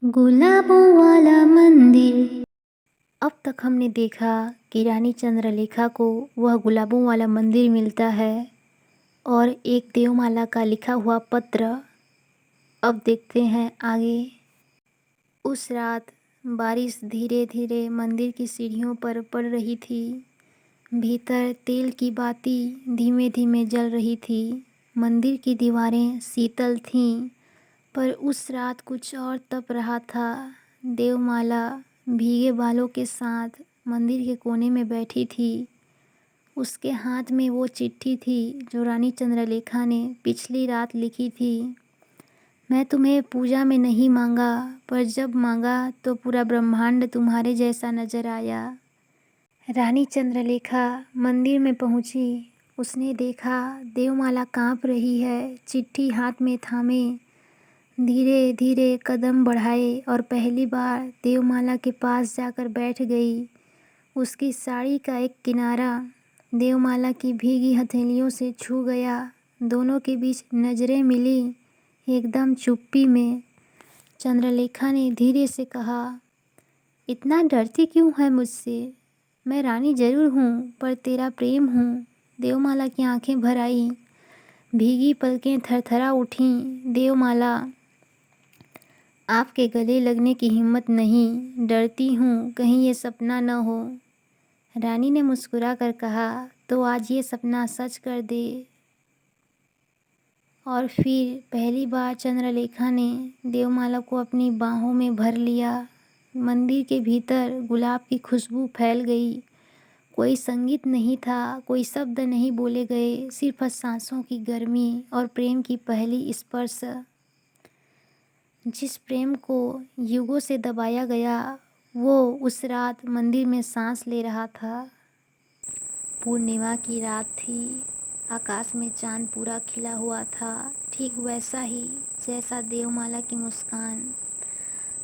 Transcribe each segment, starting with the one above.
गुलाबों वाला मंदिर। अब तक हमने देखा कि रानी चंद्रलेखा को वह गुलाबों वाला मंदिर मिलता है और एक देवमाला का लिखा हुआ पत्र। अब देखते हैं आगे। उस रात बारिश धीरे धीरे मंदिर की सीढ़ियों पर पड़ रही थी। भीतर तेल की बाती धीमे धीमे जल रही थी। मंदिर की दीवारें शीतल थीं, पर उस रात कुछ और तप रहा था। देवमाला भीगे बालों के साथ मंदिर के कोने में बैठी थी। उसके हाथ में वो चिट्ठी थी जो रानी चंद्रलेखा ने पिछली रात लिखी थी। मैं तुम्हें पूजा में नहीं मांगा, पर जब मांगा तो पूरा ब्रह्मांड तुम्हारे जैसा नजर आया। रानी चंद्रलेखा मंदिर में पहुंची। उसने देखा देवमाला कांप रही है। चिट्ठी हाथ में थामे धीरे धीरे कदम बढ़ाए और पहली बार देवमाला के पास जाकर बैठ गई। उसकी साड़ी का एक किनारा देवमाला की भीगी हथेलियों से छू गया। दोनों के बीच नजरें मिली, एकदम चुप्पी में। चंद्रलेखा ने धीरे से कहा, इतना डरती क्यों है मुझसे? मैं रानी जरूर हूँ, पर तेरा प्रेम हूँ। देवमाला की आंखें भर आई, भीगी पलकें थरथरा उठीं। देवमाला, आपके गले लगने की हिम्मत नहीं। डरती हूँ कहीं ये सपना न हो। रानी ने मुस्कुरा कर कहा, तो आज ये सपना सच कर दे। और फिर पहली बार चंद्रलेखा ने देवमाला को अपनी बाहों में भर लिया। मंदिर के भीतर गुलाब की खुशबू फैल गई। कोई संगीत नहीं था, कोई शब्द नहीं बोले गए, सिर्फ सांसों की गर्मी और प्रेम की पहली स्पर्श। जिस प्रेम को युगों से दबाया गया, वो उस रात मंदिर में सांस ले रहा था। पूर्णिमा की रात थी। आकाश में चांद पूरा खिला हुआ था, ठीक वैसा ही जैसा देवमाला की मुस्कान।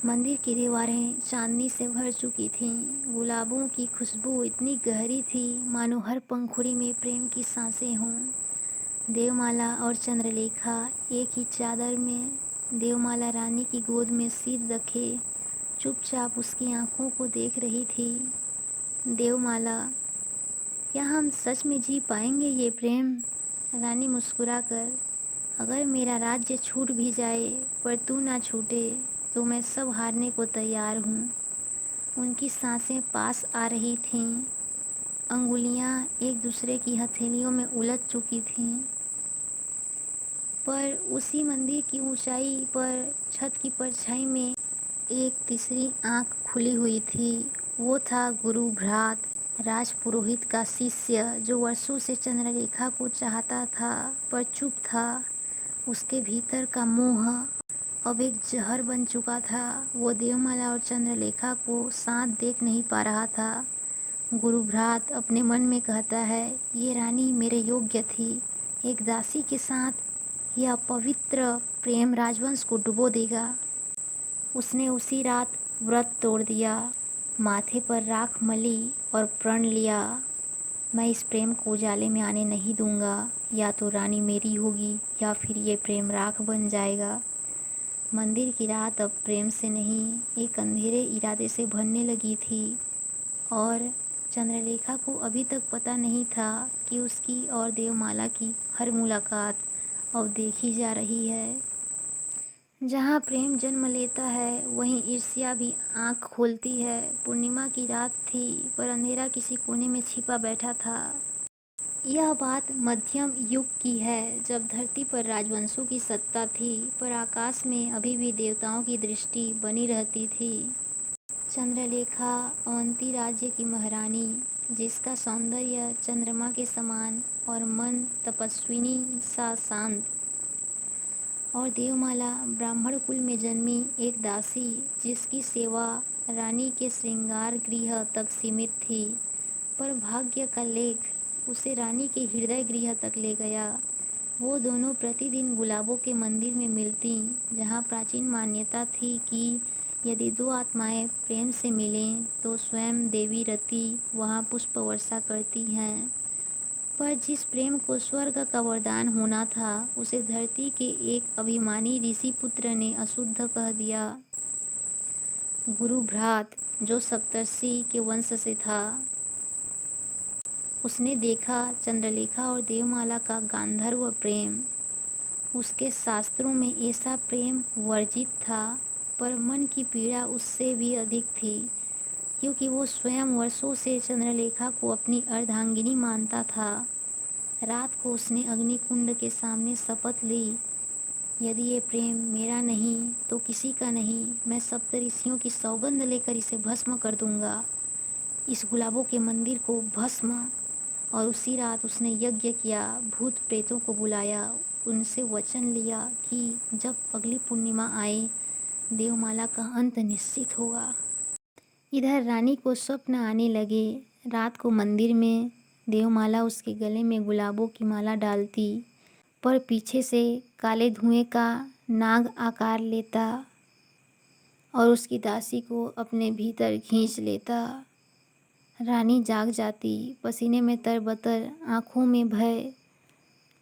मंदिर की दीवारें चांदनी से भर चुकी थीं। गुलाबों की खुशबू इतनी गहरी थी मानो हर पंखुड़ी में प्रेम की सांसें हों। देवमाला और चंद्रलेखा एक ही चादर में, देवमाला रानी की गोद में सिर रखे चुपचाप उसकी आंखों को देख रही थी। देवमाला, क्या हम सच में जी पाएंगे ये प्रेम? रानी मुस्कुराकर, अगर मेरा राज्य छूट भी जाए पर तू ना छूटे, तो मैं सब हारने को तैयार हूँ। उनकी सांसें पास आ रही थीं। अंगुलियाँ एक दूसरे की हथेलियों में उलझ चुकी थीं। पर उसी मंदिर की ऊंचाई पर छत की परछाई में एक तीसरी आंख खुली हुई थी। वो था गुरु भ्रात, राजपुरोहित का शिष्य, जो वर्षों से चंद्रलेखा को चाहता था पर चुप था। उसके भीतर का मोह अब एक जहर बन चुका था। वो देवमाला और चंद्रलेखा को साथ देख नहीं पा रहा था। गुरु भ्रात अपने मन में कहता है, ये रानी मेरे योग्य थी। एक दासी के साथ यह पवित्र प्रेम राजवंश को डुबो देगा। उसने उसी रात व्रत तोड़ दिया, माथे पर राख मली और प्रण लिया, मैं इस प्रेम को उजाले में आने नहीं दूंगा। या तो रानी मेरी होगी या फिर ये प्रेम राख बन जाएगा। मंदिर की रात अब प्रेम से नहीं, एक अंधेरे इरादे से भरने लगी थी। और चंद्रलेखा को अभी तक पता नहीं था कि उसकी और देवमाला की हर मुलाकात अब देखी जा रही है। जहाँ प्रेम जन्म लेता है, वहीं ईर्ष्या भी आँख खोलती है। पूर्णिमा की रात थी, पर अंधेरा किसी कोने में छिपा बैठा था। यह बात मध्यम युग की है, जब धरती पर राजवंशों की सत्ता थी, पर आकाश में अभी भी देवताओं की दृष्टि बनी रहती थी। चंद्रलेखा अवंती राज्य की महारानी, जिसका सौंदर्य चंद्रमा के समान और मन तपस्विनी सा शांत। और देवमाला ब्राह्मण कुल में जन्मी एक दासी, जिसकी सेवा रानी के श्रृंगार गृह तक सीमित थी। पर भाग्य का लेख उसे रानी के हृदय गृह तक ले गया। वो दोनों प्रतिदिन गुलाबों के मंदिर में मिलती, जहाँ प्राचीन मान्यता थी कि यदि दो आत्माएं प्रेम से मिलें तो स्वयं देवी रति वहाँ पुष्प वर्षा करती हैं। पर जिस प्रेम को स्वर्ग का वरदान होना था, उसे धरती के एक अभिमानी ऋषि पुत्र ने अशुद्ध कह दिया। गुरु भ्रात, जो सप्तर्षि के वंश से था, उसने देखा चंद्रलेखा और देवमाला का गांधर्व प्रेम। उसके शास्त्रों में ऐसा प्रेम वर्जित था, पर मन की पीड़ा उससे भी अधिक थी, क्योंकि वो स्वयं वर्षों से चंद्रलेखा को अपनी अर्धांगिनी मानता था। रात को उसने अग्निकुंड के सामने शपथ ली, यदि ये प्रेम मेरा नहीं तो किसी का नहीं, मैं सप्तऋषियों की सौगंध लेकर इसे भस्म कर दूंगा, इस गुलाबों के मंदिर को भस्म। और उसी रात उसने यज्ञ किया, भूत प्रेतों को बुलाया, उनसे वचन लिया कि जब अगली पूर्णिमा आए देवमाला का अंत निश्चित होगा। इधर रानी को स्वप्न आने लगे। रात को मंदिर में देवमाला उसके गले में गुलाबों की माला डालती, पर पीछे से काले धुएं का नाग आकार लेता और उसकी दासी को अपने भीतर खींच लेता। रानी जाग जाती, पसीने में तरबतर, आँखों में भय।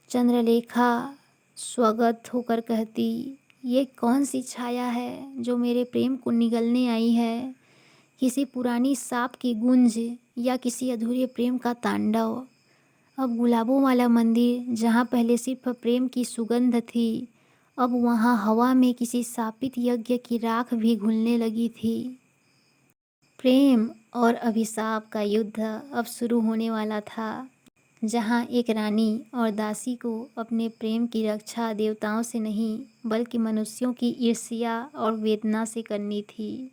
चंद्रलेखा स्वगत होकर कहती, ये कौन सी छाया है जो मेरे प्रेम को निगलने आई है? किसी पुरानी साप की गूंज या किसी अधूरे प्रेम का तांडव? अब गुलाबों वाला मंदिर, जहाँ पहले सिर्फ प्रेम की सुगंध थी, अब वहाँ हवा में किसी शापित यज्ञ की राख भी घुलने लगी थी। प्रेम और अभिशाप का युद्ध अब शुरू होने वाला था, जहाँ एक रानी और दासी को अपने प्रेम की रक्षा देवताओं से नहीं बल्कि मनुष्यों की ईर्ष्या और वेदना से करनी थी।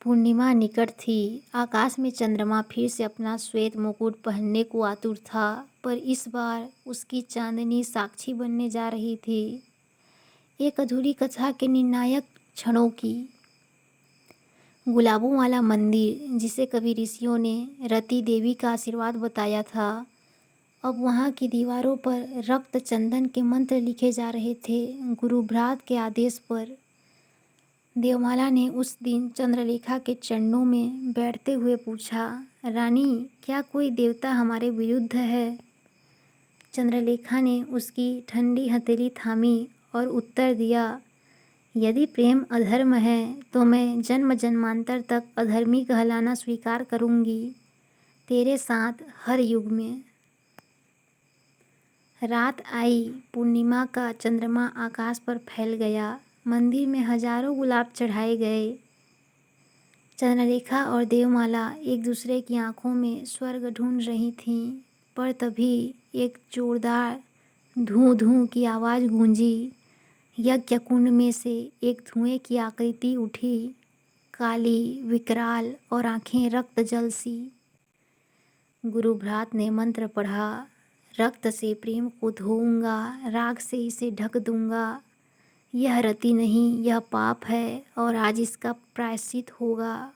पूर्णिमा निकट थी। आकाश में चंद्रमा फिर से अपना श्वेत मुकुट पहनने को आतुर था, पर इस बार उसकी चांदनी साक्षी बनने जा रही थी एक अधूरी कथा के निर्णायक क्षणों की। गुलाबों वाला मंदिर, जिसे कभी ऋषियों ने रति देवी का आशीर्वाद बताया था, अब वहाँ की दीवारों पर रक्त चंदन के मंत्र लिखे जा रहे थे। गुरु भ्रात के आदेश पर देवमाला ने उस दिन चंद्रलेखा के चरणों में बैठते हुए पूछा, रानी, क्या कोई देवता हमारे विरुद्ध है? चंद्रलेखा ने उसकी ठंडी हथेली थामी और उत्तर दिया, यदि प्रेम अधर्म है तो मैं जन्म जन्मांतर तक अधर्मी कहलाना स्वीकार करूंगी, तेरे साथ हर युग में। रात आई, पूर्णिमा का चंद्रमा आकाश पर फैल गया। मंदिर में हजारों गुलाब चढ़ाए गए। चंद्रलेखा और देवमाला एक दूसरे की आंखों में स्वर्ग ढूंढ रही थीं, पर तभी एक जोरदार धू धू की आवाज़ गूंजी। यज्ञ कुंड में से एक धुएं की आकृति उठी, काली, विकराल और आंखें रक्त जल सी। गुरु भ्रात ने मंत्र पढ़ा, रक्त से प्रेम को धोऊंगा, राग से इसे ढक दूंगा। यह रति नहीं, यह पाप है और आज इसका प्रायश्चित होगा।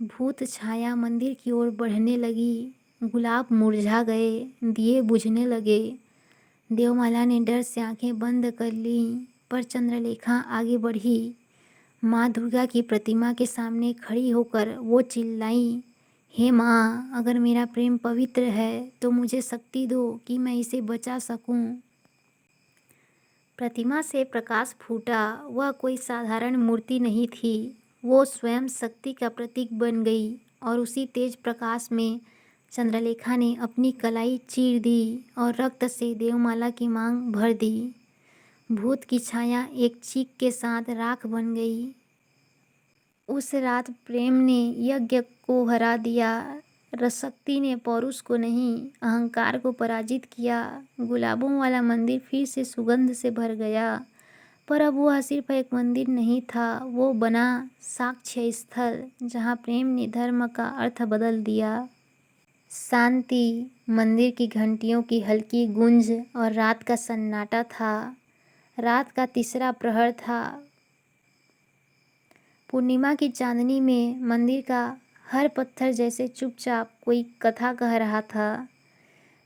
भूत छाया मंदिर की ओर बढ़ने लगी। गुलाब मुरझा गए, दिए बुझने लगे। देवमाला ने डर से आंखें बंद कर लीं, पर चंद्रलेखा आगे बढ़ी। माँ दुर्गा की प्रतिमा के सामने खड़ी होकर वो चिल्लाई, हे माँ, अगर मेरा प्रेम पवित्र है तो मुझे शक्ति दो कि मैं इसे बचा सकूं। प्रतिमा से प्रकाश फूटा। वह कोई साधारण मूर्ति नहीं थी, वो स्वयं शक्ति का प्रतीक बन गई और उसी तेज प्रकाश में चंद्रलेखा ने अपनी कलाई चीर दी और रक्त से देवमाला की मांग भर दी। भूत की छाया एक चीख के साथ राख बन गई। उस रात प्रेम ने यज्ञ को हरा दिया, रसशक्ति ने पौरुष को नहीं, अहंकार को पराजित किया। गुलाबों वाला मंदिर फिर से सुगंध से भर गया, पर अब वह सिर्फ एक मंदिर नहीं था, वो बना साक्ष्य स्थल, जहाँ प्रेम ने धर्म का अर्थ बदल दिया। शांति, मंदिर की घंटियों की हल्की गूंज और रात का सन्नाटा था। रात का तीसरा प्रहर था। पूर्णिमा की चांदनी में मंदिर का हर पत्थर जैसे चुपचाप कोई कथा कह रहा था।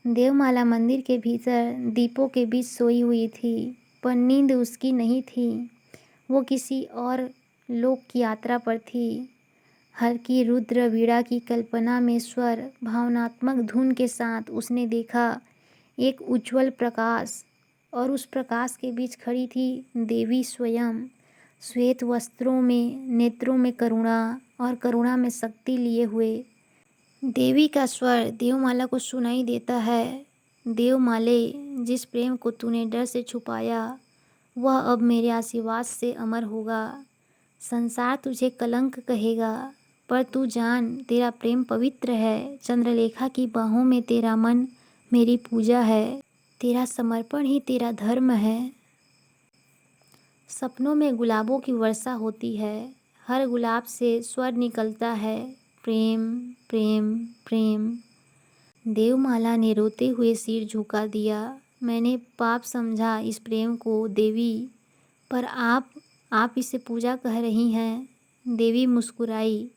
देवमाला मंदिर के भीतर दीपों के बीच सोई हुई थी, पर नींद उसकी नहीं थी। वो किसी और लोक की यात्रा पर थी। हल्की रुद्र वीणा की कल्पना में स्वर भावनात्मक धुन के साथ उसने देखा एक उज्जवल प्रकाश, और उस प्रकाश के बीच खड़ी थी देवी स्वयं। श्वेत वस्त्रों में, नेत्रों में करुणा और करुणा में शक्ति लिए हुए। देवी का स्वर देवमाला को सुनाई देता है। देवमाले, जिस प्रेम को तूने डर से छुपाया वह अब मेरे आशीर्वाद से अमर होगा। संसार तुझे कलंक कहेगा, पर तू जान तेरा प्रेम पवित्र है। चंद्रलेखा की बाहों में तेरा मन मेरी पूजा है। तेरा समर्पण ही तेरा धर्म है। सपनों में गुलाबों की वर्षा होती है। हर गुलाब से स्वर निकलता है, प्रेम प्रेम प्रेम। देवमाला ने रोते हुए सिर झुका दिया। मैंने पाप समझा इस प्रेम को देवी, पर आप इसे पूजा कह रही हैं। देवी मुस्कुराई।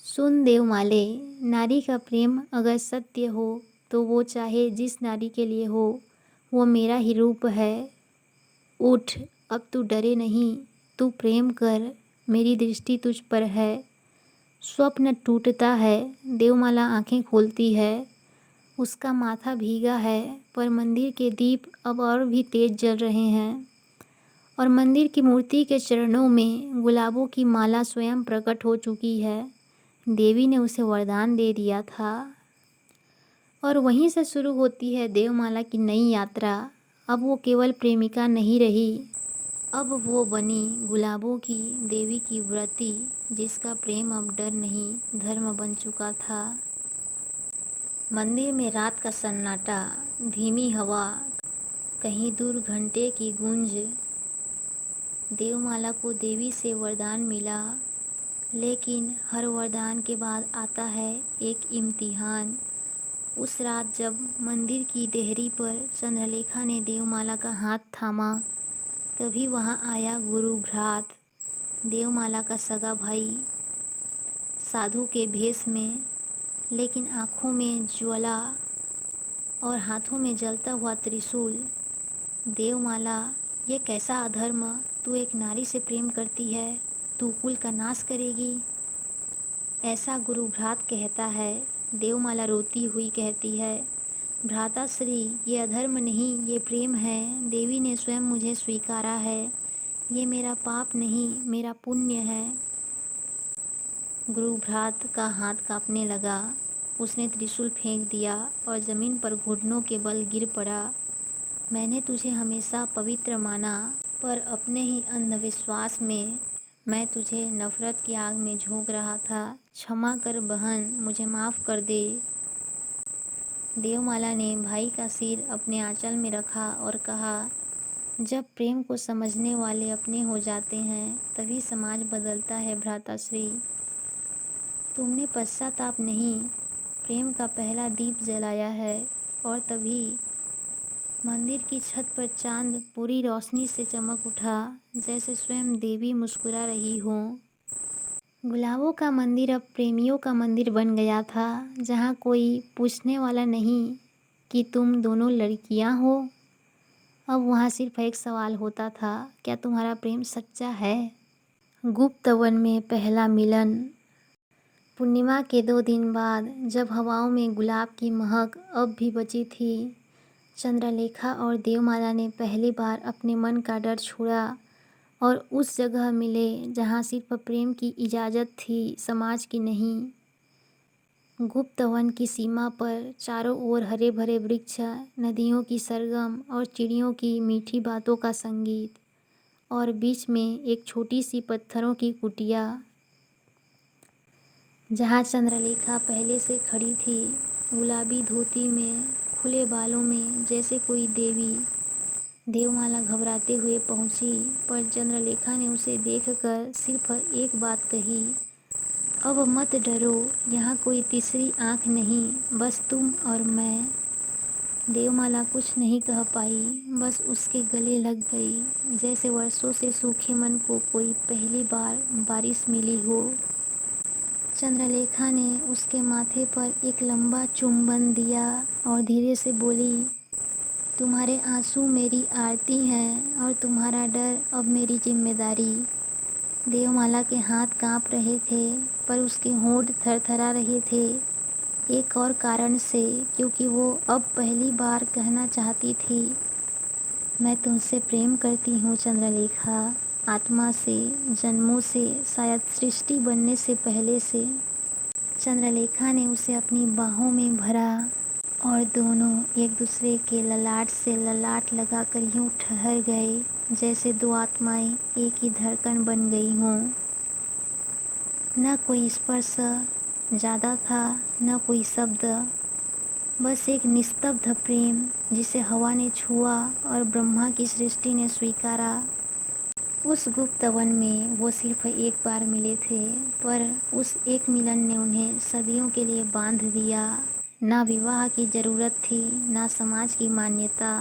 सुन देवमाले, नारी का प्रेम अगर सत्य हो तो वो चाहे जिस नारी के लिए हो, वो मेरा ही रूप है। उठ, अब तू डरे नहीं, तू प्रेम कर, मेरी दृष्टि तुझ पर है। स्वप्न टूटता है। देवमाला आंखें खोलती है। उसका माथा भीगा है, पर मंदिर के दीप अब और भी तेज जल रहे हैं और मंदिर की मूर्ति के चरणों में गुलाबों की माला स्वयं प्रकट हो चुकी है। देवी ने उसे वरदान दे दिया था और वहीं से शुरू होती है देवमाला की नई यात्रा। अब वो केवल प्रेमिका नहीं रही, अब वो बनी गुलाबों की देवी की व्रती, जिसका प्रेम अब डर नहीं धर्म बन चुका था। मंदिर में रात का सन्नाटा, धीमी हवा, कहीं दूर घंटे की गूंज। देवमाला को देवी से वरदान मिला, लेकिन हर वरदान के बाद आता है एक इम्तिहान। उस रात जब मंदिर की देहरी पर चंद्रलेखा ने देवमाला का हाथ थामा, तभी वहाँ आया गुरु भ्रात, देवमाला का सगा भाई, साधु के भेष में, लेकिन आँखों में ज्वाला और हाथों में जलता हुआ त्रिशूल। देवमाला, ये कैसा अधर्म, तू एक नारी से प्रेम करती है, तू कुल का नाश करेगी, ऐसा गुरु भ्रात कहता है। देवमाला रोती हुई कहती है, भ्राताश्री, ये अधर्म नहीं, ये प्रेम है। देवी ने स्वयं मुझे स्वीकारा है। ये मेरा पाप नहीं, मेरा पुण्य है। गुरु भ्रात का हाथ कांपने लगा। उसने त्रिशूल फेंक दिया और ज़मीन पर घुटनों के बल गिर पड़ा। मैंने तुझे हमेशा पवित्र माना, पर अपने ही अंधविश्वास में मैं तुझे नफ़रत की आग में झोंक रहा था। क्षमा कर बहन, मुझे माफ़ कर दे। देवमाला ने भाई का सिर अपने आंचल में रखा और कहा, जब प्रेम को समझने वाले अपने हो जाते हैं तभी समाज बदलता है भ्राताश्री। तुमने पश्चाताप नहीं, प्रेम का पहला दीप जलाया है और तभी मंदिर की छत पर चांद पूरी रोशनी से चमक उठा, जैसे स्वयं देवी मुस्कुरा रही हो। गुलाबों का मंदिर अब प्रेमियों का मंदिर बन गया था, जहाँ कोई पूछने वाला नहीं कि तुम दोनों लड़कियाँ हो। अब वहाँ सिर्फ एक सवाल होता था, क्या तुम्हारा प्रेम सच्चा है? गुप्त वन में पहला मिलन। पूर्णिमा के 2 दिन बाद, जब हवाओं में गुलाब की महक अब भी बची थी, चंद्रलेखा और देवमाला ने पहली बार अपने मन का डर छोड़ा और उस जगह मिले जहाँ सिर्फ प्रेम की इजाज़त थी, समाज की नहीं। गुप्त वन की सीमा पर चारों ओर हरे भरे वृक्ष, नदियों की सरगम और चिड़ियों की मीठी बातों का संगीत, और बीच में एक छोटी सी पत्थरों की कुटिया, जहाँ चंद्रलेखा पहले से खड़ी थी, गुलाबी धोती में, खुले बालों में, जैसे कोई देवी। देवमाला घबराते हुए पहुंची, पर चंद्रलेखा ने उसे देखकर सिर्फ एक बात कही, अब मत डरो, यहाँ कोई तीसरी आँख नहीं, बस तुम और मैं। देवमाला कुछ नहीं कह पाई, बस उसके गले लग गई, जैसे वर्षों से सूखे मन को कोई पहली बार बारिश मिली हो। चंद्रलेखा ने उसके माथे पर एक लंबा चुंबन दिया और धीरे से बोली, तुम्हारे आंसू मेरी आरती हैं और तुम्हारा डर अब मेरी जिम्मेदारी। देवमाला के हाथ कांप रहे थे, पर उसके होंठ थरथरा रहे थे, एक और कारण से, क्योंकि वो अब पहली बार कहना चाहती थी, मैं तुमसे प्रेम करती हूँ चंद्रलेखा। आत्मा से, जन्मों से, शायद सृष्टि बनने से पहले से। चंद्रलेखा ने उसे अपनी बाहों में भरा और दोनों एक दूसरे के ललाट से ललाट लगाकर यूं ठहर गए जैसे दो आत्माएं एक ही धड़कन बन गई हों। न कोई स्पर्श ज़्यादा था, न कोई शब्द, बस एक निस्तब्ध प्रेम जिसे हवा ने छुआ और ब्रह्मा की सृष्टि ने स्वीकारा। उस गुप्त वन में वो सिर्फ एक बार मिले थे, पर उस एक मिलन ने उन्हें सदियों के लिए बांध दिया। ना विवाह की ज़रूरत थी, ना समाज की मान्यता,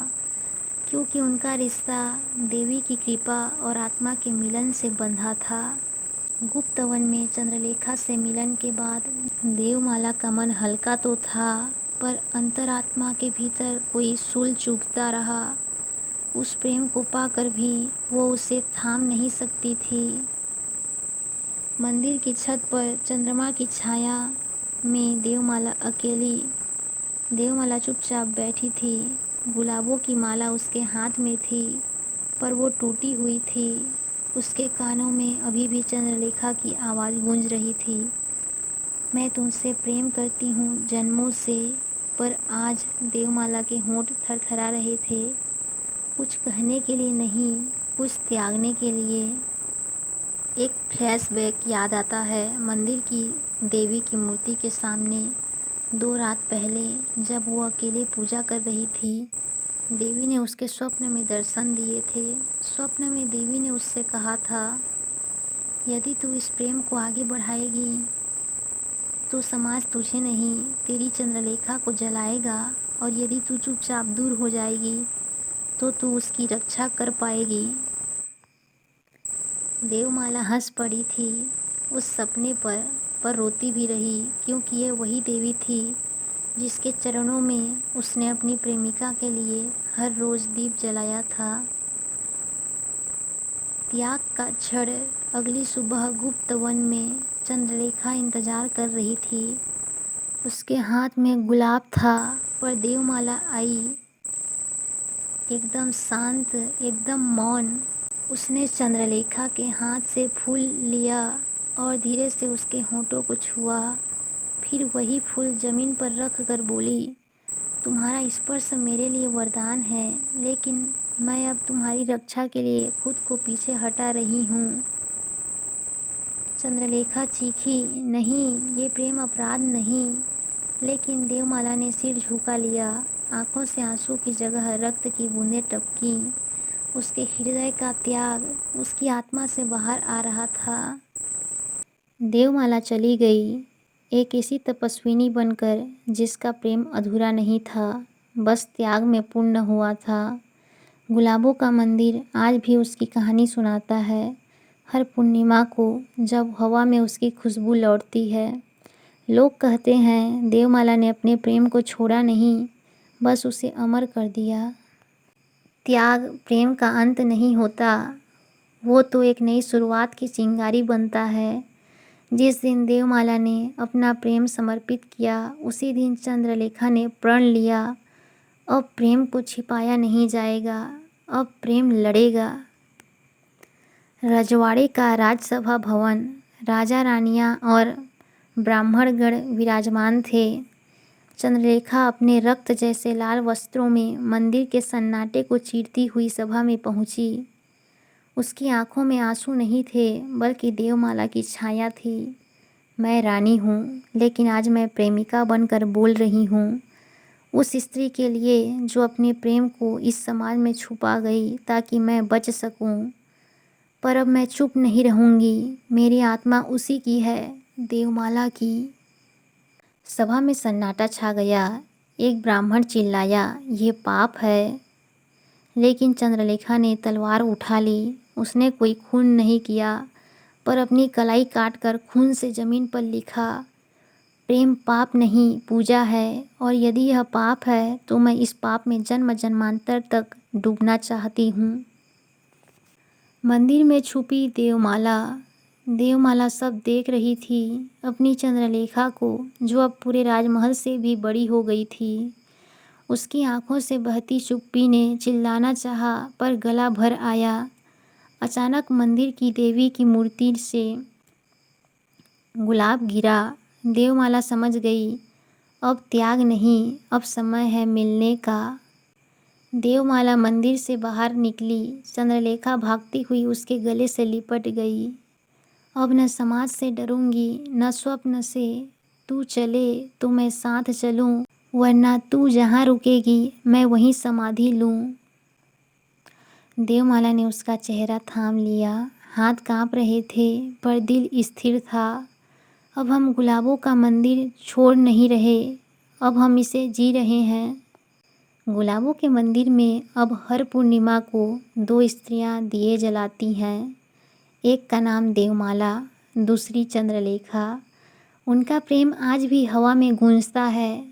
क्योंकि उनका रिश्ता देवी की कृपा और आत्मा के मिलन से बंधा था। गुप्त वन में चंद्रलेखा से मिलन के बाद देवमाला का मन हल्का तो था, पर अंतरात्मा के भीतर कोई शूल चुभता रहा। उस प्रेम को पाकर भी वो उसे थाम नहीं सकती थी। मंदिर की छत पर चंद्रमा की छाया में देवमाला चुपचाप बैठी थी। गुलाबों की माला उसके हाथ में थी, पर वो टूटी हुई थी। उसके कानों में अभी भी चंद्रलेखा की आवाज़ गूंज रही थी, मैं तुमसे प्रेम करती हूँ जन्मों से। पर आज देवमाला के होंठ थरथरा रहे थे, कुछ कहने के लिए नहीं, कुछ त्यागने के लिए। एक फ्लैशबैक याद आता है, मंदिर की देवी की मूर्ति के सामने 2 रात पहले जब वो अकेले पूजा कर रही थी। देवी ने उसके स्वप्न में दर्शन दिए थे। स्वप्न में देवी ने उससे कहा था, यदि तू इस प्रेम को आगे बढ़ाएगी तो समाज तुझे नहीं, तेरी चंद्रलेखा को जलाएगा, और यदि तू चुपचाप दूर हो जाएगी तो तू उसकी रक्षा कर पाएगी। देवमाला हंस पड़ी थी उस सपने पर रोती भी रही, क्योंकि ये वही देवी थी जिसके चरणों में उसने अपनी प्रेमिका के लिए हर रोज़ दीप जलाया था। त्याग का क्षण। अगली सुबह गुप्त वन में चंद्रलेखा इंतजार कर रही थी। उसके हाथ में गुलाब था, पर देवमाला आई एकदम शांत, एकदम मौन। उसने चंद्रलेखा के हाथ से फूल लिया और धीरे से उसके होंठों को छुआ। फिर वही फूल ज़मीन पर रख कर बोली, तुम्हारा स्पर्श मेरे लिए वरदान है, लेकिन मैं अब तुम्हारी रक्षा के लिए खुद को पीछे हटा रही हूँ। चंद्रलेखा चीखी, नहीं, ये प्रेम अपराध नहीं। लेकिन देवमाला ने सिर झुका लिया। आंखों से आंसू की जगह रक्त की बूंदें टपकीं। उसके हृदय का त्याग उसकी आत्मा से बाहर आ रहा था। देवमाला चली गई, एक ऐसी तपस्विनी बनकर जिसका प्रेम अधूरा नहीं था, बस त्याग में पूर्ण हुआ था। गुलाबों का मंदिर आज भी उसकी कहानी सुनाता है। हर पूर्णिमा को जब हवा में उसकी खुशबू लौटती है, लोग कहते हैं देवमाला ने अपने प्रेम को छोड़ा नहीं, बस उसे अमर कर दिया। त्याग प्रेम का अंत नहीं होता, वो तो एक नई शुरुआत की चिंगारी बनता है। जिस दिन देवमाला ने अपना प्रेम समर्पित किया, उसी दिन चंद्रलेखा ने प्रण लिया, अब प्रेम को छिपाया नहीं जाएगा, अब प्रेम लड़ेगा। रजवाड़े का राजसभा भवन, राजा रानियां और ब्राह्मणगण विराजमान थे। चंद्रलेखा अपने रक्त जैसे लाल वस्त्रों में मंदिर के सन्नाटे को चीरती हुई सभा में पहुंची। उसकी आंखों में आंसू नहीं थे, बल्कि देवमाला की छाया थी। मैं रानी हूँ, लेकिन आज मैं प्रेमिका बनकर बोल रही हूँ, उस स्त्री के लिए जो अपने प्रेम को इस समाज में छुपा गई ताकि मैं बच सकूं। पर अब मैं चुप नहीं रहूंगी, मेरी आत्मा उसी की है, देवमाला की। सभा में सन्नाटा छा गया। एक ब्राह्मण चिल्लाया, ये पाप है। लेकिन चंद्रलेखा ने तलवार उठा ली। उसने कोई खून नहीं किया, पर अपनी कलाई काटकर खून से ज़मीन पर लिखा, प्रेम पाप नहीं, पूजा है, और यदि यह पाप है तो मैं इस पाप में जन्म जन्मांतर तक डूबना चाहती हूँ। मंदिर में छुपी देवमाला सब देख रही थी, अपनी चंद्रलेखा को, जो अब पूरे राजमहल से भी बड़ी हो गई थी। उसकी आंखों से बहती चुप्पी ने चिल्लाना चाहा, पर गला भर आया, अचानक मंदिर की देवी की मूर्ति से गुलाब गिरा। देवमाला समझ गई, अब त्याग नहीं, अब समय है मिलने का। देवमाला मंदिर से बाहर निकली। चंद्रलेखा भागती हुई उसके गले से लिपट गई। अब न समाज से डरूंगी, न स्वप्न से। तू चले तो मैं साथ चलूं, वरना तू जहाँ रुकेगी मैं वहीं समाधि लूं। देवमाला ने उसका चेहरा थाम लिया। हाथ कांप रहे थे पर दिल स्थिर था। अब हम गुलाबों का मंदिर छोड़ नहीं रहे, अब हम इसे जी रहे हैं। गुलाबों के मंदिर में अब हर पूर्णिमा को 2 स्त्रियां दिए जलाती हैं। एक का नाम देवमाला, दूसरी चंद्रलेखा। उनका प्रेम आज भी हवा में गूंजता है।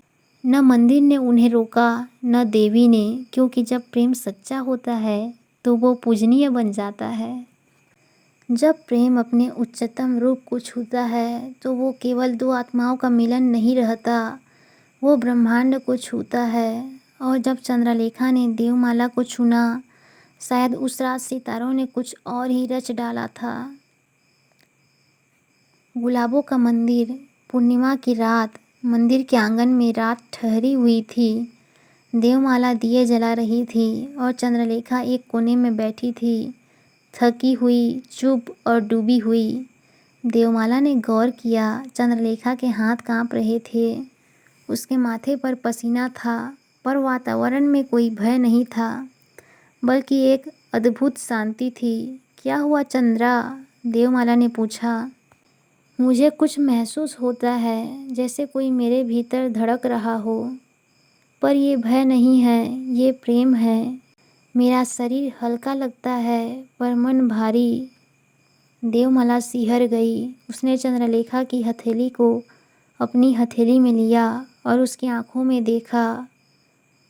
न मंदिर ने उन्हें रोका, न देवी ने, क्योंकि जब प्रेम सच्चा होता है तो वो पूजनीय बन जाता है। जब प्रेम अपने उच्चतम रूप को छूता है तो वो केवल 2 आत्माओं का मिलन नहीं रहता, वो ब्रह्मांड को छूता है। और जब चंद्रलेखा ने देवमाला को छूना, शायद उस रात सितारों ने कुछ और ही रच डाला था। गुलाबों का मंदिर। पूर्णिमा की रात। मंदिर के आंगन में रात ठहरी हुई थी। देवमाला दिए जला रही थी और चंद्रलेखा एक कोने में बैठी थी, थकी हुई, चुप और डूबी हुई। देवमाला ने गौर किया, चंद्रलेखा के हाथ कांप रहे थे, उसके माथे पर पसीना था, पर वातावरण में कोई भय नहीं था, बल्कि एक अद्भुत शांति थी। क्या हुआ चंद्रा? देवमाला ने पूछा। मुझे कुछ महसूस होता है, जैसे कोई मेरे भीतर धड़क रहा हो, पर ये भय नहीं है, ये प्रेम है। मेरा शरीर हल्का लगता है पर मन भारी। देवमाला सिहर गई। उसने चंद्रलेखा की हथेली को अपनी हथेली में लिया और उसकी आंखों में देखा।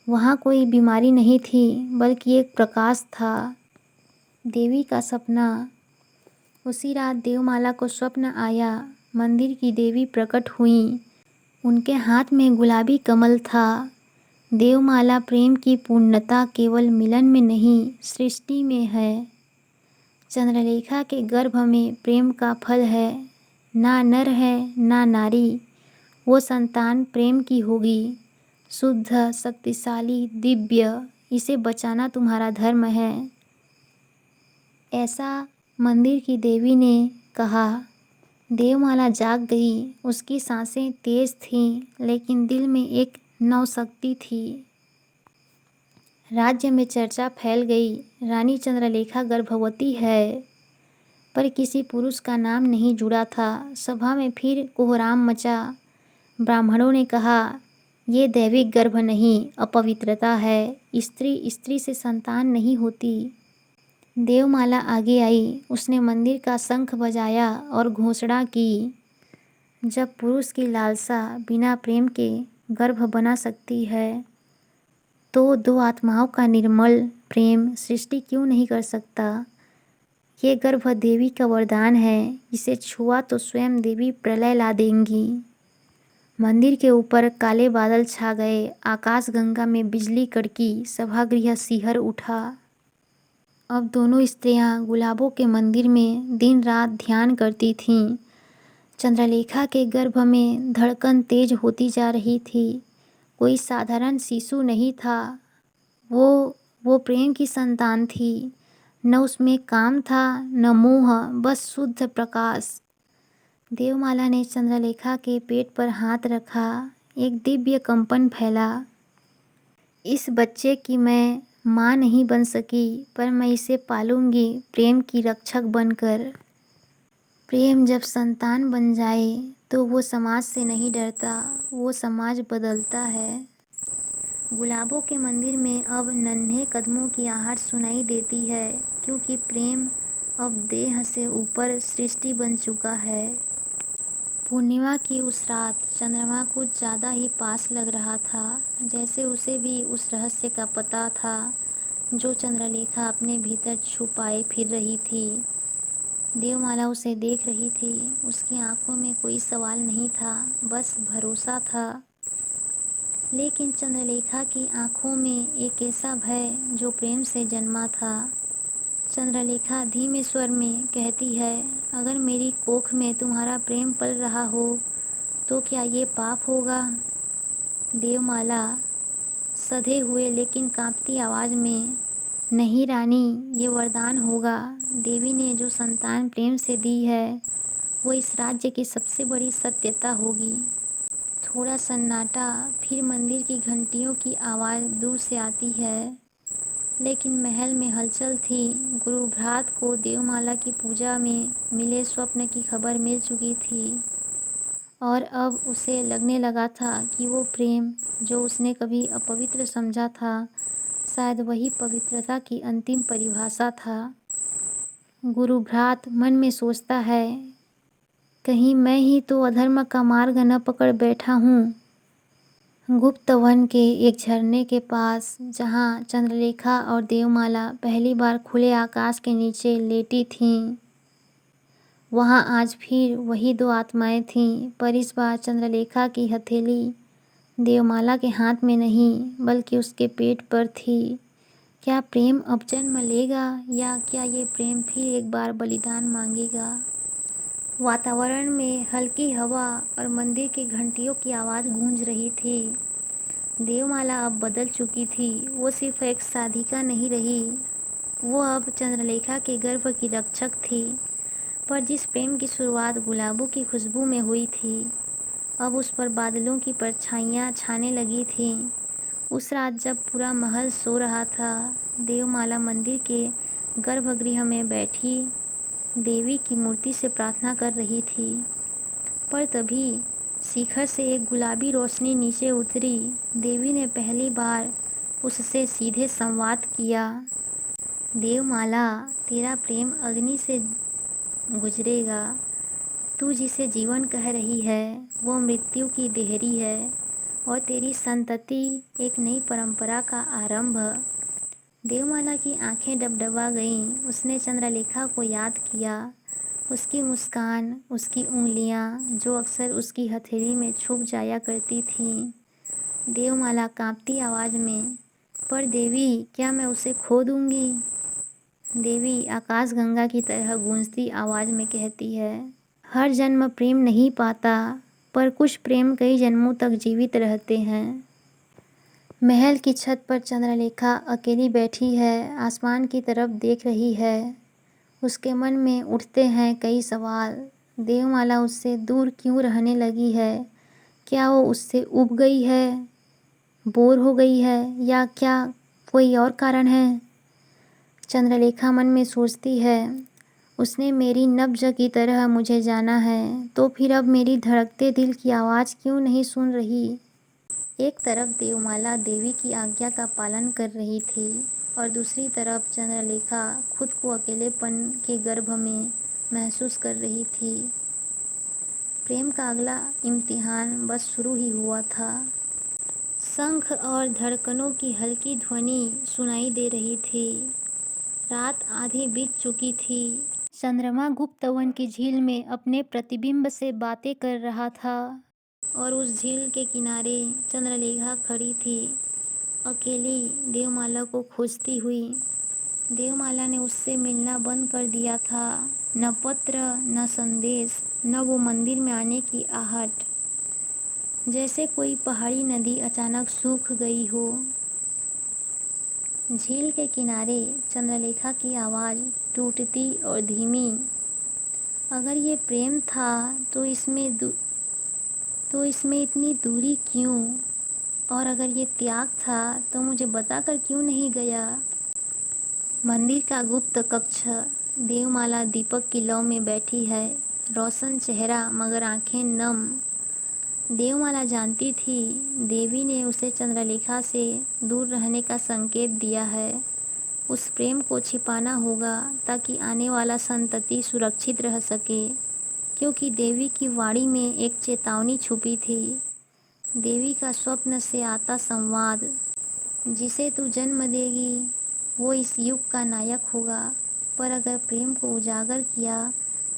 वहाँ कोई बीमारी नहीं थी, बल्कि एक प्रकाश था। देवी का सपना। उसी रात देवमाला को स्वप्न आया। मंदिर की देवी प्रकट हुई। उनके हाथ में गुलाबी कमल था। देवमाला, प्रेम की पूर्णता केवल मिलन में नहीं, सृष्टि में है। चंद्रलेखा के गर्भ में प्रेम का फल है। ना नर है ना नारी, वो संतान प्रेम की होगी, शुद्ध, शक्तिशाली, दिव्य। इसे बचाना तुम्हारा धर्म है, ऐसा मंदिर की देवी ने कहा। देवमाला जाग गई। उसकी सांसें तेज थीं, लेकिन दिल में एक नवशक्ति थी। राज्य में चर्चा फैल गई, रानी चंद्रलेखा गर्भवती है, पर किसी पुरुष का नाम नहीं जुड़ा था। सभा में फिर कोहराम मचा। ब्राह्मणों ने कहा, ये दैविक गर्भ नहीं, अपवित्रता है। स्त्री स्त्री से संतान नहीं होती। देवमाला आगे आई। उसने मंदिर का शंख बजाया और घोषणा की, जब पुरुष की लालसा बिना प्रेम के गर्भ बना सकती है, तो 2 आत्माओं का निर्मल प्रेम सृष्टि क्यों नहीं कर सकता। ये गर्भ देवी का वरदान है। इसे छुआ तो स्वयं देवी प्रलय ला देंगी। मंदिर के ऊपर काले बादल छा गए। आकाश गंगा में बिजली कड़की। सभागृह सिहर उठा। अब दोनों स्त्रियां गुलाबों के मंदिर में दिन रात ध्यान करती थीं। चंद्रलेखा के गर्भ में धड़कन तेज होती जा रही थी। कोई साधारण शिशु नहीं था, वो प्रेम की संतान थी। न उसमें काम था न मोह, बस शुद्ध प्रकाश। देवमाला ने चंद्रलेखा के पेट पर हाथ रखा। एक दिव्य कंपन फैला। इस बच्चे की मैं माँ नहीं बन सकी, पर मैं इसे पालूंगी प्रेम की रक्षक बनकर। प्रेम जब संतान बन जाए तो वो समाज से नहीं डरता, वो समाज बदलता है। गुलाबों के मंदिर में अब नन्हे कदमों की आहट सुनाई देती है, क्योंकि प्रेम अब देह से ऊपर सृष्टि बन चुका है। पूर्णिमा की उस रात चंद्रमा कुछ ज़्यादा ही पास लग रहा था, जैसे उसे भी उस रहस्य का पता था जो चंद्रलेखा अपने भीतर छुपाए फिर रही थी। देवमाला उसे देख रही थी। उसकी आंखों में कोई सवाल नहीं था, बस भरोसा था। लेकिन चंद्रलेखा की आंखों में एक ऐसा भय जो प्रेम से जन्मा था। चंद्रलेखा धीमे स्वर में कहती है, अगर मेरी कोख में तुम्हारा प्रेम पल रहा हो तो क्या ये पाप होगा? देवमाला सधे हुए लेकिन कांपती आवाज़ में, नहीं रानी, ये वरदान होगा। देवी ने जो संतान प्रेम से दी है वो इस राज्य की सबसे बड़ी सत्यता होगी। थोड़ा सन्नाटा, फिर मंदिर की घंटियों की आवाज़ दूर से आती है। लेकिन महल में हलचल थी। गुरु भ्रात को देवमाला की पूजा में मिले स्वप्न की खबर मिल चुकी थी और अब उसे लगने लगा था कि वो प्रेम जो उसने कभी अपवित्र समझा था, शायद वही पवित्रता की अंतिम परिभाषा था। गुरु भ्रात मन में सोचता है, कहीं मैं ही तो अधर्म का मार्ग न पकड़ बैठा हूँ। गुप्त वन के एक झरने के पास, जहाँ चंद्रलेखा और देवमाला पहली बार खुले आकाश के नीचे लेटी थीं, वहाँ आज फिर वही दो आत्माएं थीं, पर इस बार चंद्रलेखा की हथेली देवमाला के हाथ में नहीं बल्कि उसके पेट पर थी। क्या प्रेम अब जन्म लेगा या क्या ये प्रेम फिर एक बार बलिदान मांगेगा? वातावरण में हल्की हवा और मंदिर की घंटियों की आवाज़ गूंज रही थी। देवमाला अब बदल चुकी थी। वो सिर्फ एक साधिका नहीं रही, वो अब चंद्रलेखा के गर्भ की रक्षक थी। पर जिस प्रेम की शुरुआत गुलाबों की खुशबू में हुई थी, अब उस पर बादलों की परछाइयाँ छाने लगी थीं। उस रात जब पूरा महल सो रहा था, देवमाला मंदिर के गर्भगृह में बैठी देवी की मूर्ति से प्रार्थना कर रही थी। पर तभी शिखर से एक गुलाबी रोशनी नीचे उतरी। देवी ने पहली बार उससे सीधे संवाद किया। देवमाला, तेरा प्रेम अग्नि से गुजरेगा। तू जिसे जीवन कह रही है वो मृत्यु की देहरी है और तेरी संतति एक नई परंपरा का आरंभ। देवमाला की आंखें डबडबा गईं। उसने चंद्रलेखा को याद किया, उसकी मुस्कान, उसकी उंगलियां जो अक्सर उसकी हथेली में छुप जाया करती थीं। देवमाला कांपती आवाज़ में, पर देवी, क्या मैं उसे खो दूंगी? देवी आकाशगंगा की तरह गूंजती आवाज़ में कहती है, हर जन्म प्रेम नहीं पाता, पर कुछ प्रेम कई जन्मों तक जीवित रहते हैं। महल की छत पर चंद्रलेखा अकेली बैठी है, आसमान की तरफ देख रही है। उसके मन में उठते हैं कई सवाल। देवमाला उससे दूर क्यों रहने लगी है? क्या वो उससे ऊब गई है, बोर हो गई है, या क्या कोई और कारण है? चंद्रलेखा मन में सोचती है, उसने मेरी नब्ज की तरह मुझे जाना है, तो फिर अब मेरी धड़कते दिल की आवाज़ क्यों नहीं सुन रही? एक तरफ देवमाला देवी की आज्ञा का पालन कर रही थी और दूसरी तरफ चंद्रलेखा खुद को अकेलेपन के गर्भ में महसूस कर रही थी। प्रेम का अगला इम्तिहान बस शुरू ही हुआ था। शंख और धड़कनों की हल्की ध्वनि सुनाई दे रही थी। रात आधी बीत चुकी थी। चंद्रमा गुप्त वन की झील में अपने प्रतिबिंब से बातें कर रहा था और उस झील के किनारे चंद्रलेखा खड़ी थी, अकेली, देवमाला को खोजती हुई। देवमाला ने उससे मिलना बंद कर दिया था। न पत्र, न संदेश, न वो मंदिर में आने की आहट। जैसे कोई पहाड़ी नदी अचानक सूख गई हो। झील के किनारे चंद्रलेखा की आवाज़ टूटती और धीमी, अगर ये प्रेम था तो इसमें इतनी दूरी क्यों? और अगर ये त्याग था तो मुझे बताकर क्यों नहीं गया? मंदिर का गुप्त कक्ष। देवमाला दीपक की लौ में बैठी है, रोशन चेहरा मगर आंखें नम। देवमाला जानती थी देवी ने उसे चंद्रलेखा से दूर रहने का संकेत दिया है। उस प्रेम को छिपाना होगा ताकि आने वाला संतति सुरक्षित रह सके, क्योंकि देवी की वाणी में एक चेतावनी छुपी थी। देवी का स्वप्न से आता संवाद, जिसे तू जन्म देगी वो इस युग का नायक होगा, पर अगर प्रेम को उजागर किया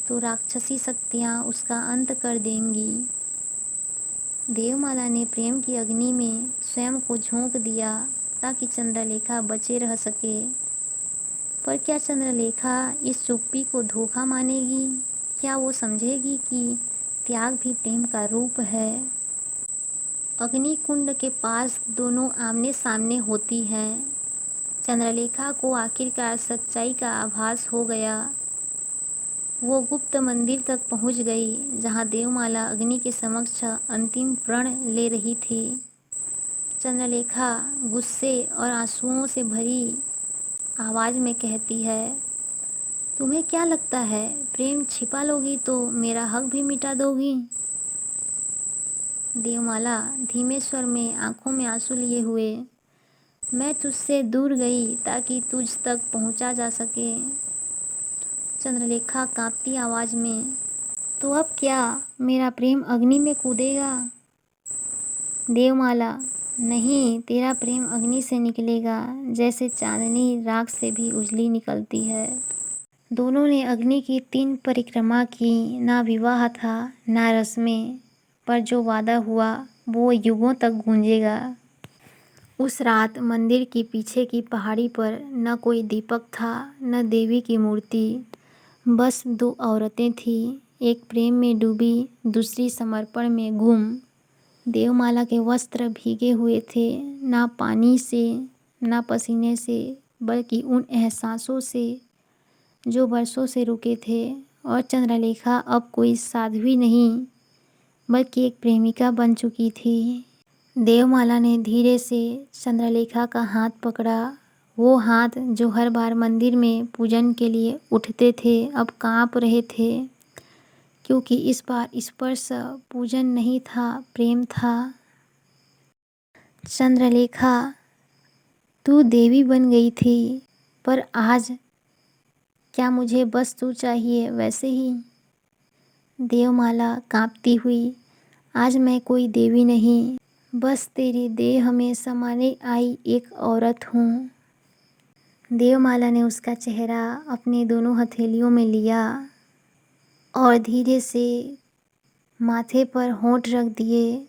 तो राक्षसी शक्तियाँ उसका अंत कर देंगी। देवमाला ने प्रेम की अग्नि में स्वयं को झोंक दिया ताकि चंद्रलेखा बचे रह सके। पर क्या चंद्रलेखा इस चुप्पी को धोखा मानेगी? क्या वो समझेगी कि त्याग भी प्रेम का रूप है? अग्नि कुंड के पास दोनों आमने सामने होती हैं। चंद्रलेखा को आखिरकार सच्चाई का आभास हो गया। वो गुप्त मंदिर तक पहुंच गई, जहां देवमाला अग्नि के समक्ष अंतिम प्रण ले रही थी। चंद्रलेखा गुस्से और आंसुओं से भरी आवाज़ में कहती है, तुम्हें क्या लगता है प्रेम छिपा लोगी तो मेरा हक भी मिटा दोगी? देवमाला धीमे स्वर में आंखों में आंसू लिए हुए, मैं तुझसे दूर गई ताकि तुझ तक पहुंचा जा सके। चंद्रलेखा कांपती आवाज़ में, तो अब क्या मेरा प्रेम अग्नि में कूदेगा? देवमाला, नहीं, तेरा प्रेम अग्नि से निकलेगा, जैसे चांदनी राख से भी उजली निकलती है। दोनों ने अग्नि की 3 परिक्रमा की। ना विवाह था, ना रस्में, पर जो वादा हुआ वो युगों तक गूंजेगा। उस रात मंदिर की पीछे की पहाड़ी पर न कोई दीपक था, न देवी की मूर्ति। बस 2 औरतें थीं, एक प्रेम में डूबी, दूसरी समर्पण में गुम। देवमाला के वस्त्र भीगे हुए थे, ना पानी से, ना पसीने से, बल्कि उन एहसासों से जो बरसों से रुके थे। और चंद्रलेखा अब कोई साध्वी नहीं, बल्कि एक प्रेमिका बन चुकी थी। देवमाला ने धीरे से चंद्रलेखा का हाथ पकड़ा। वो हाथ जो हर बार मंदिर में पूजन के लिए उठते थे, अब कांप रहे थे, क्योंकि इस बार स्पर्श पूजन नहीं था, प्रेम था। चंद्रलेखा, तू देवी बन गई थी, पर आज क्या मुझे बस तू चाहिए वैसे ही? देवमाला कांपती हुई, आज मैं कोई देवी नहीं, बस तेरी देह में समाने आई एक औरत हूँ। देवमाला ने उसका चेहरा अपने दोनों हथेलियों में लिया और धीरे से माथे पर होंठ रख दिए,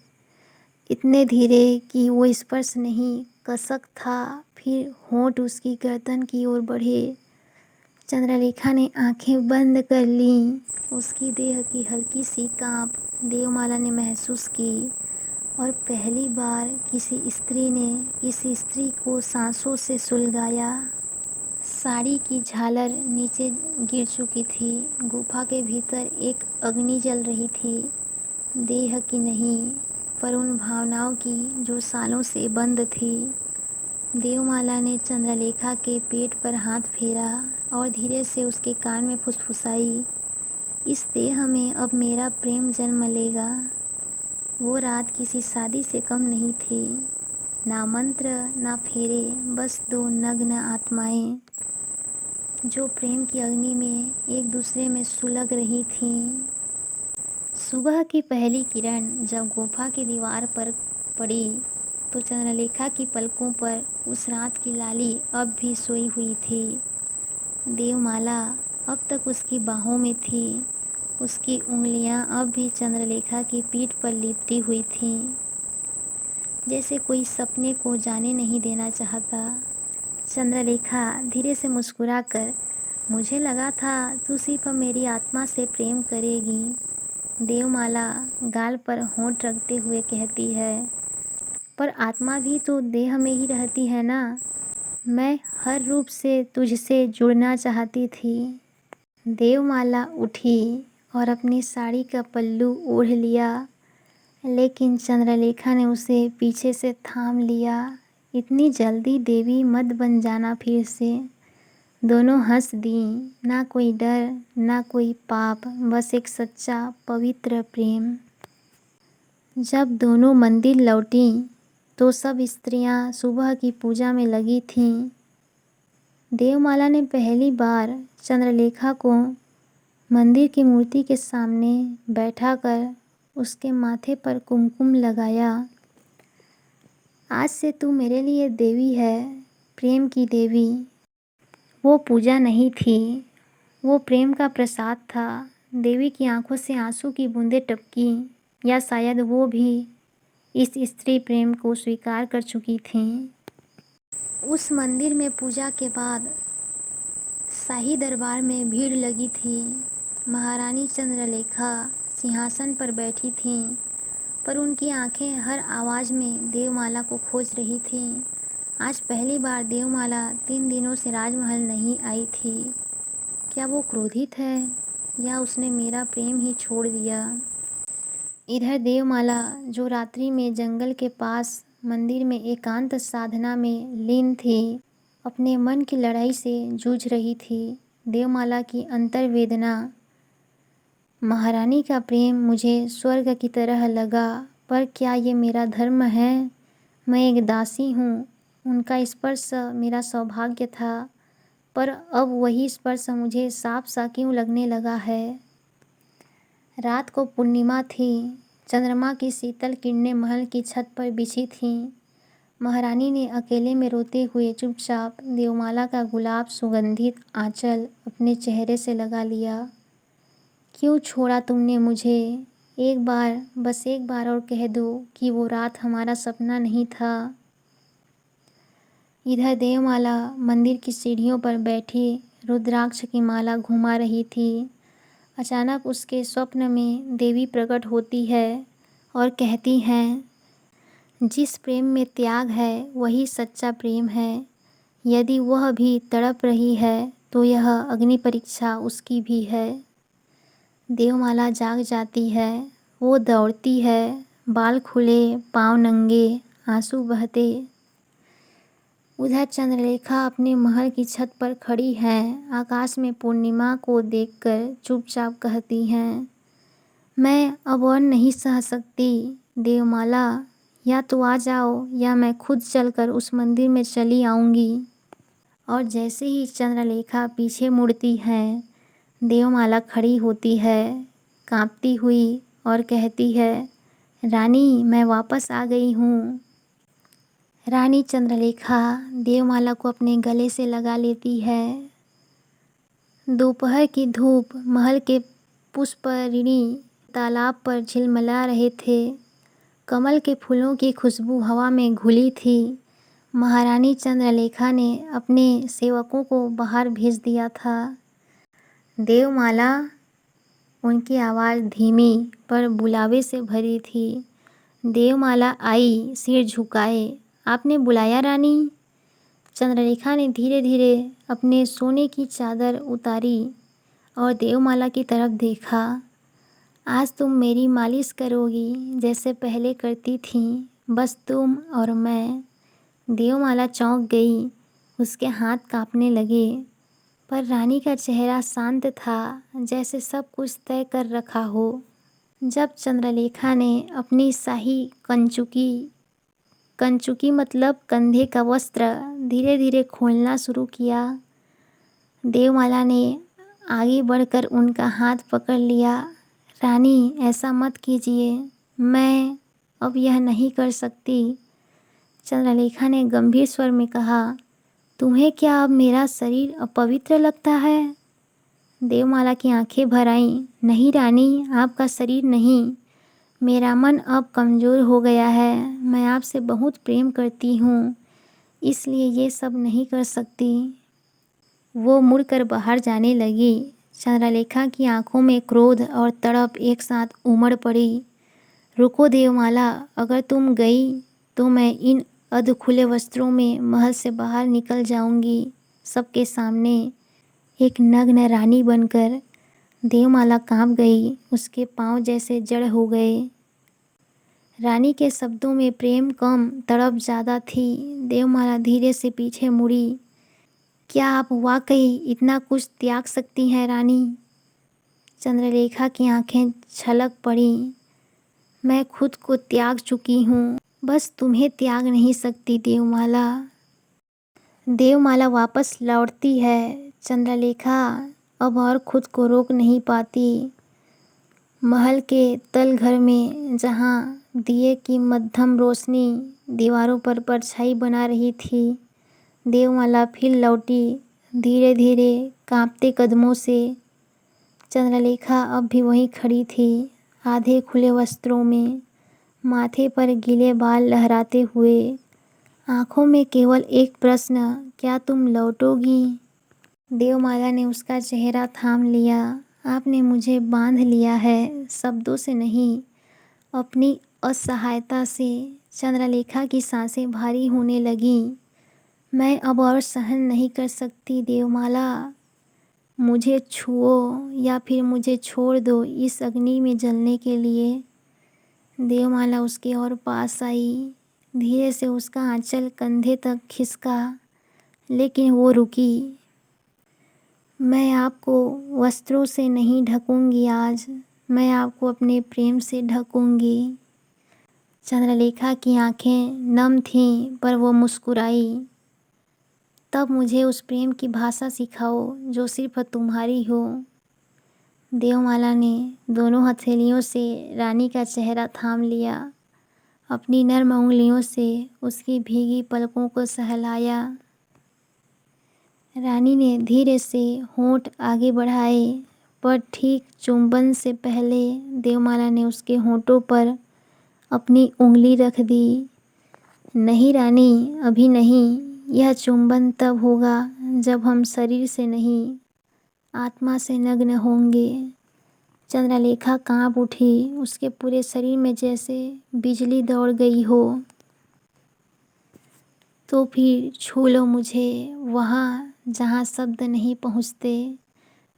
इतने धीरे कि वो स्पर्श नहीं कसक था। फिर होंठ उसकी गर्दन की ओर बढ़े। चंद्रलेखा ने आंखें बंद कर लीं। उसकी देह की हल्की सी कांप देवमाला ने महसूस की, और पहली बार किसी स्त्री ने किसी स्त्री को सांसों से सुलगाया। साड़ी की झालर नीचे गिर चुकी थी। गुफा के भीतर एक अग्नि जल रही थी, देह की नहीं, पर उन भावनाओं की जो सालों से बंद थी। देवमाला ने चंद्रलेखा के पेट पर हाथ फेरा और धीरे से उसके कान में फुसफुसाई, इस देह में अब मेरा प्रेम जन्म लेगा। वो रात किसी शादी से कम नहीं थी, ना मंत्र, ना फेरे, बस 2 नग्न आत्माएं जो प्रेम की अग्नि में एक दूसरे में सुलग रही थीं। सुबह की पहली किरण जब गुफा की दीवार पर पड़ी, तो चंद्रलेखा की पलकों पर उस रात की लाली अब भी सोई हुई थी। देवमाला अब तक उसकी बाहों में थी, उसकी उंगलियां अब भी चंद्रलेखा की पीठ पर लिपटी हुई थीं, जैसे कोई सपने को जाने नहीं देना चाहता। चंद्रलेखा धीरे से मुस्कुराकर, मुझे लगा था तू सिर्फ मेरी आत्मा से प्रेम करेगी। देवमाला गाल पर होंठ रखते हुए कहती है, पर आत्मा भी तो देह में ही रहती है ना। मैं हर रूप से तुझसे जुड़ना चाहती थी। देवमाला उठी और अपनी साड़ी का पल्लू ओढ़ लिया, लेकिन चंद्रलेखा ने उसे पीछे से थाम लिया। इतनी जल्दी देवी मत बन जाना फिर से। दोनों हंस दीं, ना कोई डर, ना कोई पाप, बस एक सच्चा पवित्र प्रेम। जब दोनों मंदिर लौटीं, तो सब स्त्रियां सुबह की पूजा में लगी थीं। देवमाला ने पहली बार चंद्रलेखा को मंदिर की मूर्ति के सामने बैठाकर उसके माथे पर कुमकुम लगाया। आज से तू मेरे लिए देवी है, प्रेम की देवी। वो पूजा नहीं थी, वो प्रेम का प्रसाद था। देवी की आंखों से आंसू की बूंदें टपकीं, या शायद वो भी इस स्त्री प्रेम को स्वीकार कर चुकी थीं। उस मंदिर में पूजा के बाद शाही दरबार में भीड़ लगी थी। महारानी चंद्रलेखा सिंहासन पर बैठी थीं, पर उनकी आंखें हर आवाज़ में देवमाला को खोज रही थीं। आज पहली बार देवमाला 3 दिनों से राजमहल नहीं आई थी। क्या वो क्रोधित है या उसने मेरा प्रेम ही छोड़ दिया? इधर देवमाला, जो रात्रि में जंगल के पास मंदिर में एकांत साधना में लीन थी, अपने मन की लड़ाई से जूझ रही थी। देवमाला की अंतर्वेदना, महारानी का प्रेम मुझे स्वर्ग की तरह लगा, पर क्या ये मेरा धर्म है? मैं एक दासी हूँ, उनका स्पर्श मेरा सौभाग्य था, पर अब वही स्पर्श मुझे साफ सा क्यों लगने लगा है? रात को पूर्णिमा थी। चंद्रमा की शीतल किरणें महल की छत पर बिछी थीं। महारानी ने अकेले में रोते हुए चुपचाप देवमाला का गुलाब सुगंधित आंचल अपने चेहरे से लगा लिया। क्यों छोड़ा तुमने मुझे? एक बार, बस एक बार और कह दो कि वो रात हमारा सपना नहीं था। इधर देवमाला मंदिर की सीढ़ियों पर बैठी रुद्राक्ष की माला घुमा रही थी। अचानक उसके स्वप्न में देवी प्रकट होती है और कहती हैं, जिस प्रेम में त्याग है वही सच्चा प्रेम है। यदि वह भी तड़प रही है तो यह अग्नि परीक्षा उसकी भी है। देवमाला जाग जाती है। वो दौड़ती है, बाल खुले, पाँव नंगे, आंसू बहते। उधर चंद्रलेखा अपने महल की छत पर खड़ी हैं। आकाश में पूर्णिमा को देखकर चुपचाप कहती हैं, मैं अब और नहीं सह सकती। देवमाला, या तो आ जाओ या मैं खुद चलकर उस मंदिर में चली आऊँगी। और जैसे ही चंद्रलेखा पीछे मुड़ती है, देवमाला खड़ी होती है, कांपती हुई, और कहती है, रानी, मैं वापस आ गई हूँ। रानी चंद्रलेखा देवमाला को अपने गले से लगा लेती है। दोपहर की धूप महल के पुष्परिणी तालाब पर झिलमिला रहे थे। कमल के फूलों की खुशबू हवा में घुली थी। महारानी चंद्रलेखा ने अपने सेवकों को बाहर भेज दिया था। देवमाला, उनकी आवाज़ धीमी पर बुलावे से भरी थी। देवमाला आई, सिर झुकाए। आपने बुलाया रानी? चंद्रलेखा ने धीरे धीरे अपने सोने की चादर उतारी और देवमाला की तरफ देखा। आज तुम मेरी मालिश करोगी जैसे पहले करती थीं, बस तुम और मैं। देवमाला चौंक गई, उसके हाथ कांपने लगे, पर रानी का चेहरा शांत था, जैसे सब कुछ तय कर रखा हो। जब चंद्रलेखा ने अपनी शाही कंचुकी मतलब कंधे का वस्त्र धीरे धीरे खोलना शुरू किया, देवमाला ने आगे बढ़कर उनका हाथ पकड़ लिया। रानी, ऐसा मत कीजिए, मैं अब यह नहीं कर सकती। चंद्रलेखा ने गंभीर स्वर में कहा, तुम्हें क्या अब मेरा शरीर अपवित्र लगता है? देवमाला की आंखें भर आईं। नहीं रानी, आपका शरीर नहीं, मेरा मन अब कमज़ोर हो गया है। मैं आपसे बहुत प्रेम करती हूँ, इसलिए ये सब नहीं कर सकती। वो मुड़कर बाहर जाने लगी। चंद्रलेखा की आंखों में क्रोध और तड़प एक साथ उमड़ पड़ी। रुको देवमाला, अगर तुम गई तो मैं इन अधखुले वस्त्रों में महल से बाहर निकल जाऊंगी, सबके सामने, एक नग्न रानी बनकर। देवमाला कांप गई, उसके पांव जैसे जड़ हो गए। रानी के शब्दों में प्रेम कम, तड़प ज़्यादा थी। देवमाला धीरे से पीछे मुड़ी। क्या आप वाकई इतना कुछ त्याग सकती हैं रानी? चंद्रलेखा की आंखें छलक पड़ी। मैं खुद को त्याग चुकी हूँ, बस तुम्हें त्याग नहीं सकती देवमाला। देवमाला वापस लौटती है। चंद्रलेखा अब और खुद को रोक नहीं पाती। महल के तलघर में जहाँ दिए की मध्यम रोशनी दीवारों पर परछाई बना रही थी, देवमाला फिर लौटी, धीरे धीरे कांपते कदमों से। चंद्रलेखा अब भी वहीं खड़ी थी, आधे खुले वस्त्रों में, माथे पर गीले बाल लहराते हुए, आंखों में केवल एक प्रश्न, क्या तुम लौटोगी? देवमाला ने उसका चेहरा थाम लिया। आपने मुझे बांध लिया है, शब्दों से नहीं, अपनी असहायता से। चंद्रलेखा की सांसें भारी होने लगीं। मैं अब और सहन नहीं कर सकती देवमाला, मुझे छुओ या फिर मुझे छोड़ दो इस अग्नि में जलने के लिए। देवमाला उसके और पास आई, धीरे से उसका आंचल कंधे तक खिसका, लेकिन वो रुकी। मैं आपको वस्त्रों से नहीं ढकूंगी आज, मैं आपको अपने प्रेम से ढकूंगी। चंद्रलेखा की आंखें नम थीं, पर वो मुस्कुराई। तब मुझे उस प्रेम की भाषा सिखाओ जो सिर्फ तुम्हारी हो। देवमाला ने दोनों हथेलियों से रानी का चेहरा थाम लिया, अपनी नर्म उंगलियों से उसकी भीगी पलकों को सहलाया। रानी ने धीरे से होंठ आगे बढ़ाए, पर ठीक चुंबन से पहले देवमाला ने उसके होंठों पर अपनी उंगली रख दी। नहीं रानी, अभी नहीं, यह चुंबन तब होगा जब हम शरीर से नहीं, आत्मा से नग्न होंगे। चंद्रलेखा कांप उठी, उसके पूरे शरीर में जैसे बिजली दौड़ गई हो। तो फिर छू लो मुझे वहाँ जहाँ शब्द नहीं पहुँचते।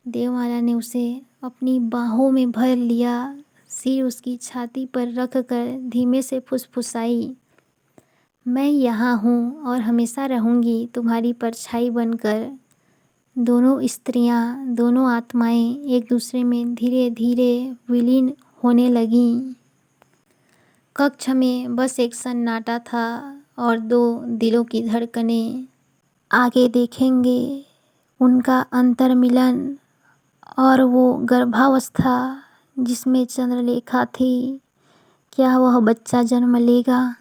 देवमाला ने उसे अपनी बाहों में भर लिया, सिर उसकी छाती पर रख कर धीमे से फुसफुसाई। मैं यहाँ हूँ और हमेशा रहूँगी तुम्हारी परछाई बनकर। दोनों स्त्रियाँ, दोनों आत्माएं एक दूसरे में धीरे धीरे विलीन होने लगीं। कक्ष में बस एक सन्नाटा था और दो दिलों की धड़कनें। आगे देखेंगे उनका अंतर्मिलन और वो गर्भावस्था जिसमें चंद्रलेखा थी, क्या वह बच्चा जन्म लेगा?